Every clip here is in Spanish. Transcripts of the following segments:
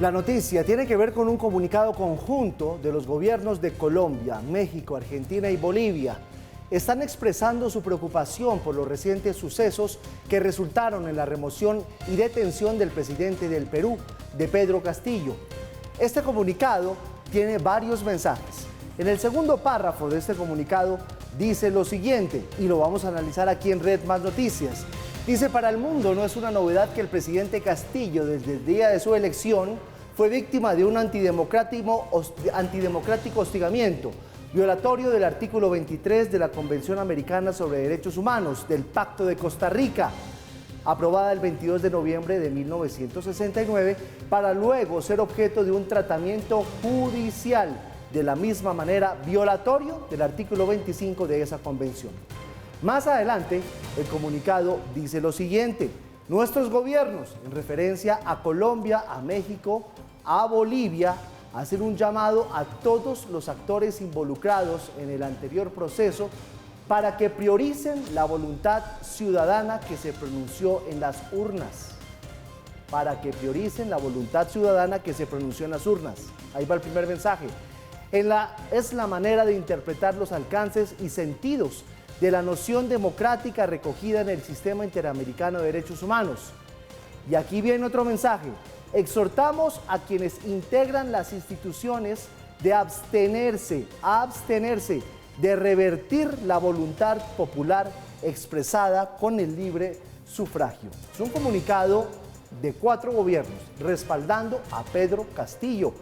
La noticia tiene que ver con un comunicado conjunto de los gobiernos de Colombia, México, Argentina y Bolivia. Están expresando su preocupación por los recientes sucesos que resultaron en la remoción y detención del presidente del Perú, de Pedro Castillo. Este comunicado tiene varios mensajes. En el segundo párrafo de este comunicado dice lo siguiente, y lo vamos a analizar aquí en Red Más Noticias. Dice: para el mundo no es una novedad que el presidente Castillo, desde el día de su elección, fue víctima de un antidemocrático hostigamiento, violatorio del artículo 23 de la Convención Americana sobre Derechos Humanos, del Pacto de Costa Rica, aprobada el 22 de noviembre de 1969, para luego ser objeto de un tratamiento judicial, de la misma manera violatorio del artículo 25 de esa convención. Más adelante, el comunicado dice lo siguiente: nuestros gobiernos, en referencia a Colombia, a México, a Bolivia, hacen un llamado a todos los actores involucrados en el anterior proceso para que prioricen la voluntad ciudadana que se pronunció en las urnas. Para que prioricen la voluntad ciudadana que se pronunció en las urnas. Ahí va el primer mensaje. Es la manera de interpretar los alcances y sentidos de la noción democrática recogida en el Sistema Interamericano de Derechos Humanos. Y aquí viene otro mensaje: exhortamos a quienes integran las instituciones de abstenerse de revertir la voluntad popular expresada con el libre sufragio. Es un comunicado de 4 gobiernos respaldando a Pedro Castillo.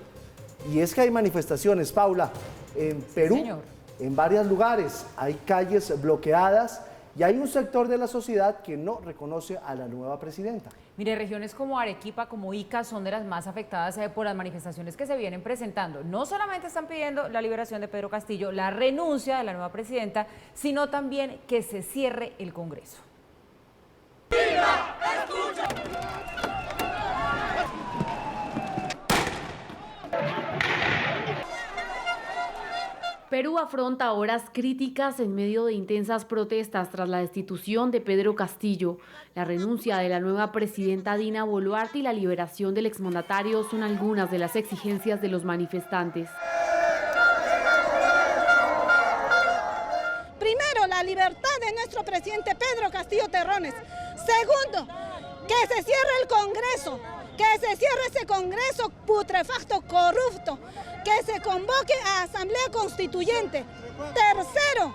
Y es que hay manifestaciones, Paula, en Perú. Sí, en varios lugares hay calles bloqueadas y hay un sector de la sociedad que no reconoce a la nueva presidenta. Mire, regiones como Arequipa, como Ica, son de las más afectadas por las manifestaciones que se vienen presentando. No solamente están pidiendo la liberación de Pedro Castillo, la renuncia de la nueva presidenta, sino también que se cierre el Congreso. ¡Mira, escucha! Perú afronta horas críticas en medio de intensas protestas tras la destitución de Pedro Castillo. La renuncia de la nueva presidenta Dina Boluarte y la liberación del exmandatario son algunas de las exigencias de los manifestantes. Primero, la libertad de nuestro presidente Pedro Castillo Terrones. Segundo, que se cierre el Congreso, que se cierre ese Congreso putrefacto, corrupto, que se convoque a Asamblea Constituyente. Tercero,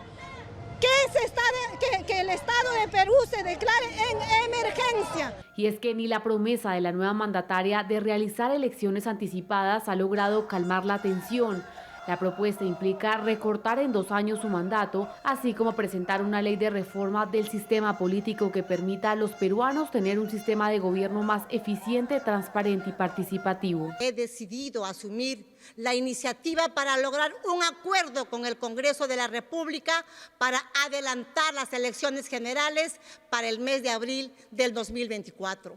que el Estado de Perú se declare en emergencia. Y es que ni la promesa de la nueva mandataria de realizar elecciones anticipadas ha logrado calmar la tensión. La propuesta implica recortar en 2 años su mandato, así como presentar una ley de reforma del sistema político que permita a los peruanos tener un sistema de gobierno más eficiente, transparente y participativo. He decidido asumir la iniciativa para lograr un acuerdo con el Congreso de la República para adelantar las elecciones generales para el mes de abril del 2024.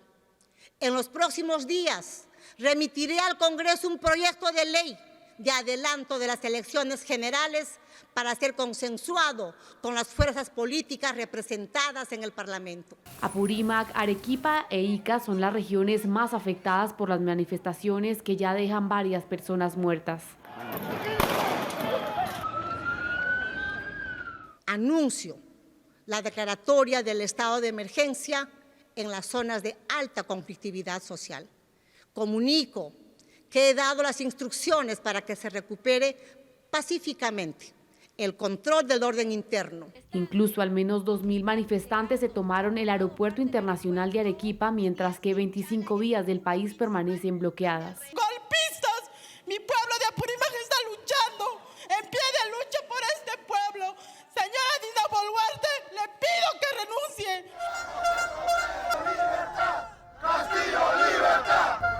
En los próximos días remitiré al Congreso un proyecto de ley de adelanto de las elecciones generales para ser consensuado con las fuerzas políticas representadas en el Parlamento. Apurímac, Arequipa e Ica son las regiones más afectadas por las manifestaciones que ya dejan varias personas muertas. Anuncio la declaratoria del estado de emergencia en las zonas de alta conflictividad social. Comunico que he dado las instrucciones para que se recupere pacíficamente el control del orden interno. Incluso al menos 2.000 manifestantes se tomaron el aeropuerto internacional de Arequipa, mientras que 25 vías del país permanecen bloqueadas. ¡Golpistas! Mi pueblo de Apurímac está luchando, en pie de lucha por este pueblo. Señora Dina Boluarte, le pido que renuncie. ¡Libertad! ¡Castillo, libertad!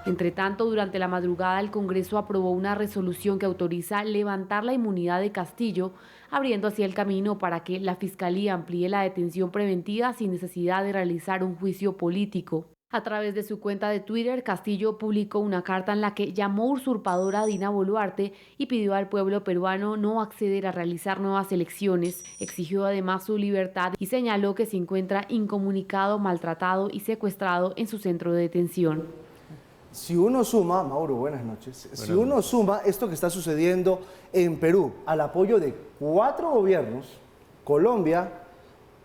Entre tanto, durante la madrugada el Congreso aprobó una resolución que autoriza levantar la inmunidad de Castillo, abriendo así el camino para que la Fiscalía amplíe la detención preventiva sin necesidad de realizar un juicio político. A través de su cuenta de Twitter, Castillo publicó una carta en la que llamó usurpadora a Dina Boluarte y pidió al pueblo peruano no acceder a realizar nuevas elecciones. Exigió además su libertad y señaló que se encuentra incomunicado, maltratado y secuestrado en su centro de detención. Si uno suma, Mauro, buenas noches, si uno suma esto que está sucediendo en Perú al apoyo de 4 gobiernos, Colombia,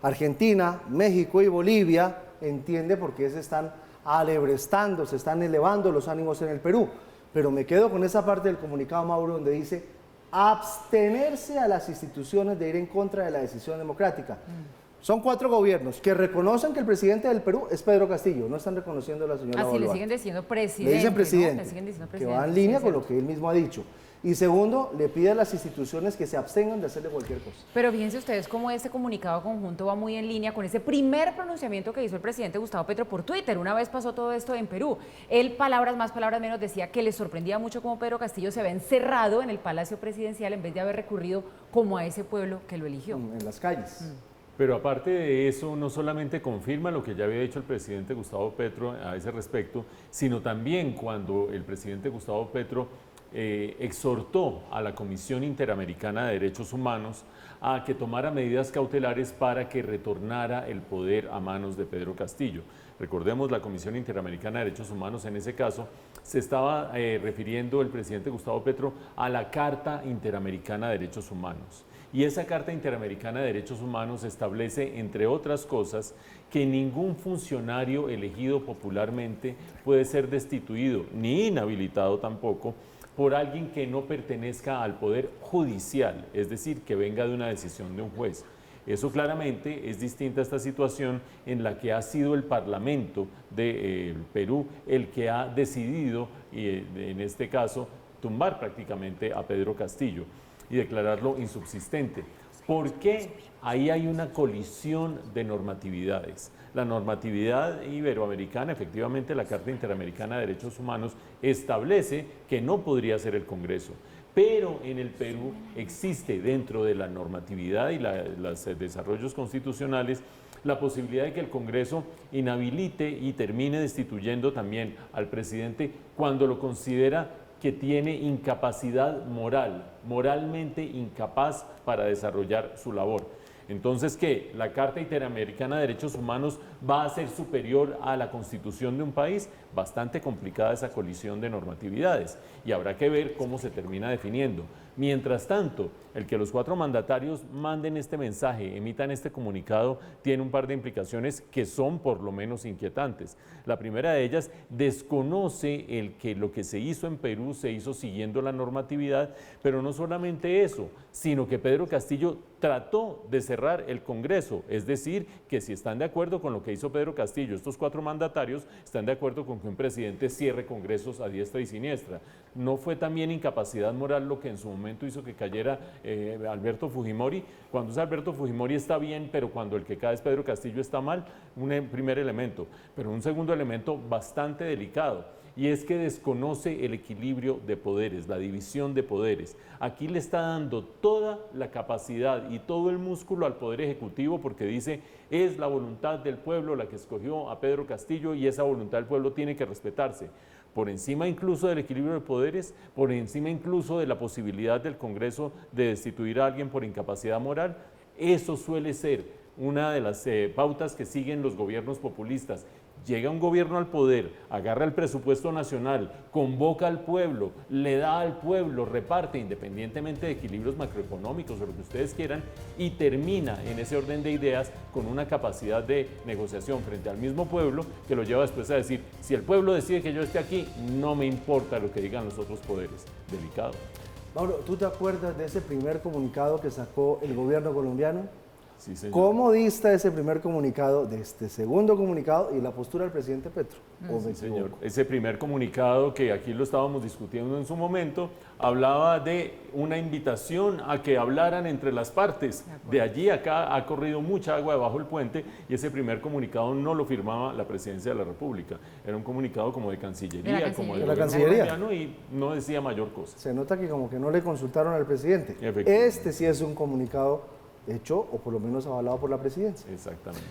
Argentina, México y Bolivia, entiende por qué se están alebrestando, se están elevando los ánimos en el Perú. Pero me quedo con esa parte del comunicado, Mauro, donde dice abstenerse a las instituciones de ir en contra de la decisión democrática. Son 4 gobiernos que reconocen que el presidente del Perú es Pedro Castillo, no están reconociendo a la señora Boluarte. le siguen diciendo presidente. Le dicen presidente, ¿no? Le siguen diciendo que presidente, va en línea con lo que él mismo ha dicho. Y segundo, le pide a las instituciones que se abstengan de hacerle cualquier cosa. Pero fíjense ustedes cómo este comunicado conjunto va muy en línea con ese primer pronunciamiento que hizo el presidente Gustavo Petro por Twitter. Una vez pasó todo esto en Perú. Él, palabras más, palabras menos, decía que le sorprendía mucho cómo Pedro Castillo se había encerrado en el Palacio Presidencial en vez de haber recurrido como a ese pueblo que lo eligió. En las calles. Pero aparte de eso, no solamente confirma lo que ya había dicho el presidente Gustavo Petro a ese respecto, sino también cuando el presidente Gustavo Petro exhortó a la Comisión Interamericana de Derechos Humanos a que tomara medidas cautelares para que retornara el poder a manos de Pedro Castillo. Recordemos, la Comisión Interamericana de Derechos Humanos en ese caso se estaba refiriendo el presidente Gustavo Petro a la Carta Interamericana de Derechos Humanos. Y esa Carta Interamericana de Derechos Humanos establece, entre otras cosas, que ningún funcionario elegido popularmente puede ser destituido, ni inhabilitado tampoco, por alguien que no pertenezca al poder judicial, es decir, que venga de una decisión de un juez. Eso claramente es distinta a esta situación en la que ha sido el Parlamento de Perú el que ha decidido, en este caso, tumbar prácticamente a Pedro Castillo y declararlo insubsistente. ¿Por qué? Ahí hay una colisión de normatividades. La normatividad iberoamericana, efectivamente la Carta Interamericana de Derechos Humanos, establece que no podría ser el Congreso. Pero en el Perú existe dentro de la normatividad y los desarrollos constitucionales la posibilidad de que el Congreso inhabilite y termine destituyendo también al presidente cuando lo considera que tiene incapacidad moral, moralmente incapaz para desarrollar su labor. Entonces, ¿qué? ¿La Carta Interamericana de Derechos Humanos va a ser superior a la Constitución de un país? Bastante complicada esa colisión de normatividades y habrá que ver cómo se termina definiendo. Mientras tanto, el que los 4 mandatarios manden este mensaje, emitan este comunicado, tiene un par de implicaciones que son por lo menos inquietantes. La primera de ellas, desconoce lo que se hizo en Perú, se hizo siguiendo la normatividad, pero no solamente eso, sino que Pedro Castillo trató de cerrar el Congreso, es decir, que si están de acuerdo con lo que hizo Pedro Castillo, estos 4 mandatarios están de acuerdo con que un presidente cierre congresos a diestra y siniestra. ¿No fue también incapacidad moral lo que en su momento hizo que cayera Alberto Fujimori? Cuando es Alberto Fujimori está bien, pero cuando el que cae es Pedro Castillo está mal, un primer elemento. Pero un segundo elemento bastante delicado, y es que desconoce el equilibrio de poderes, la división de poderes. Aquí le está dando toda la capacidad y todo el músculo al Poder Ejecutivo porque dice, es la voluntad del pueblo la que escogió a Pedro Castillo y esa voluntad del pueblo tiene que respetarse. Por encima incluso del equilibrio de poderes, por encima incluso de la posibilidad del Congreso de destituir a alguien por incapacidad moral. Eso suele ser una de las pautas que siguen los gobiernos populistas. Llega un gobierno al poder, agarra el presupuesto nacional, convoca al pueblo, le da al pueblo, reparte independientemente de equilibrios macroeconómicos o lo que ustedes quieran y termina en ese orden de ideas con una capacidad de negociación frente al mismo pueblo que lo lleva después a decir, si el pueblo decide que yo esté aquí, no me importa lo que digan los otros poderes. Delicado. Mauro, ¿tú te acuerdas de ese primer comunicado que sacó el gobierno colombiano? Sí, señor. ¿Cómo dista ese primer comunicado de este segundo comunicado y la postura del presidente Petro? Sí, señor. Ese primer comunicado que aquí lo estábamos discutiendo en su momento, hablaba de una invitación a que hablaran entre las partes. De allí a acá ha corrido mucha agua debajo del puente y ese primer comunicado no lo firmaba la Presidencia de la República. Era un comunicado como de Cancillería, como de la Cancillería, y no decía mayor cosa. Se nota que como que no le consultaron al presidente. Este sí es un comunicado hecho o por lo menos avalado por la presidencia. Exactamente.